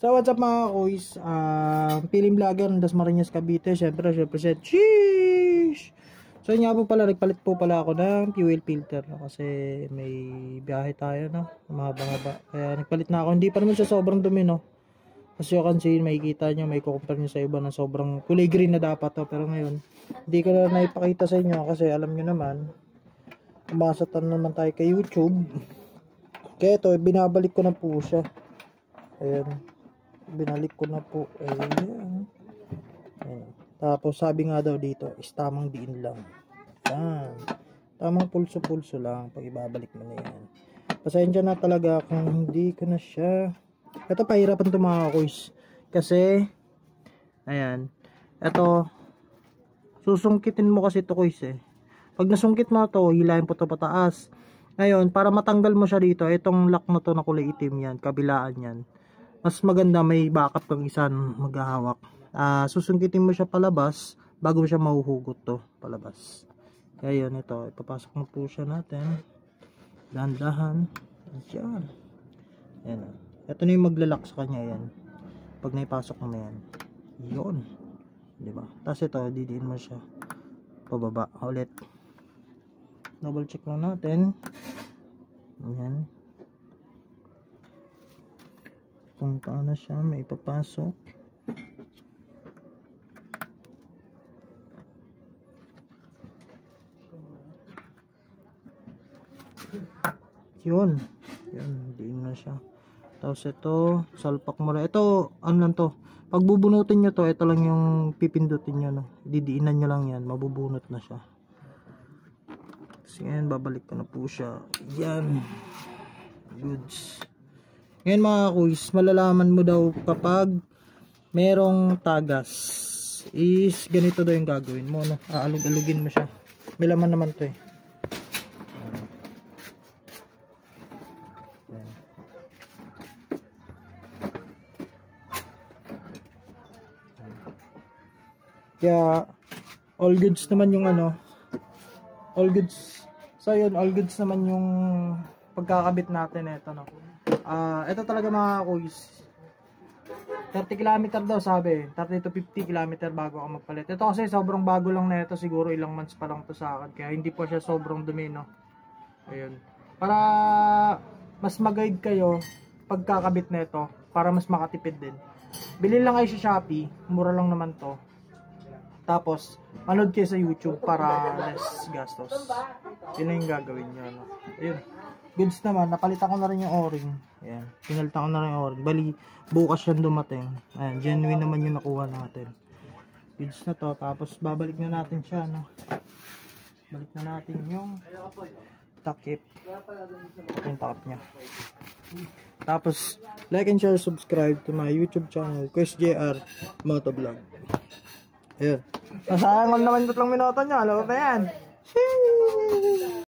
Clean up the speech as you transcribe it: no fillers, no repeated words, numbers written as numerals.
So what's up mga kuys, Piling Vlogger ng Dasmariñas, Cavite. Syempre sheesh. So yun nga po pala, nagpalit po pala ako ng fuel filter, no? Kasi may biyahe tayo, no? Mahaba-haba. Kaya nagpalit na ako. Hindi pa naman siya sobrang dumi, no? As you can see, makikita nyo, may kukumpare nyo sa iba na sobrang kulay green na dapat to. Pero ngayon, hindi ko na naipakita sa inyo kasi alam nyo naman, umasatan naman tayo kay YouTube. Kaya ito, binabalik ko na po siya. Ayan, binalik ko na po. Ayan. Ayan. Tapos sabi nga daw dito is tamang diin lang. Ayan. Tamang pulso-pulso lang pag ibabalik mo na yan. Pasensya na talaga kung hindi ko na siya. Ito pahirapan ito mga kuys. Kasi ayan. Ito susungkitin mo kasi ito kuys eh. Pag nasungkit mo ito, hilahin po ito pataas. Ngayon, para matanggal mo siya dito, itong lock na to na kulay itim yan, kabilaan yan. Mas maganda may backup kang isa maghahawak. Susungkitin mo siya palabas bago mo siya mahuhugot to palabas. Kaya yun, ito ipapasok mo po siya natin dahan-dahan. Ayan. Ayan. Ito na yung maglalak sa kanya yan. Pag naipasok mo na yan, yun, diba? Tapos ito didiin mo siya pababa ulit. Double check lang natin. Ayan. Kung paano siya may ipapasok. Yun, diin na siya. Tapos ito, salpak mo lang. Ito, ano lang to, pag bubunutin nyo to, ito lang yung pipindutin nyo, no? Didiinan nyo lang yan, mabubunot na siya. Kasi ngayon, babalik ko na po siya. Yan, goods. Ngayon mga kuys, malalaman mo daw kapag merong tagas is ganito daw yung gagawin mo, no? Aalug-alugin mo siya. May laman naman to eh. Kaya all goods naman yung ano, all goods. So yun, all goods naman yung pagkakabit natin ito, no. Ito talaga mga kuys, 30 km daw sabi, 30 to 50 km bago ako magpalit. Ito kasi sobrang bago lang na ito, siguro ilang months pa lang to sa akin, kaya hindi po siya sobrang dumi, no. Ayun, para mas mag-guide kayo pagkakabit na ito, para mas makatipid din, bili lang kayo sa Shopee, mura lang naman to. Tapos manood kayo sa YouTube para less gastos. Yun na yung gagawin nyo, no? Ayun, goods naman, napalitan ko na rin yung o-ring. Ayan, pinalitan ko na rin yung o-ring. Bali, bukas yan dumating. Ayan, genuine naman yung nakuha natin. Goods na to, tapos babalik na natin siya, no? Balik na natin yung takip. Yung takip nya. Tapos, like and share, subscribe to my YouTube channel, Quest JR Motovlog. Ayun. Nasayang naman 3 minuto nyo. Alam mo ba yan? Sheesh!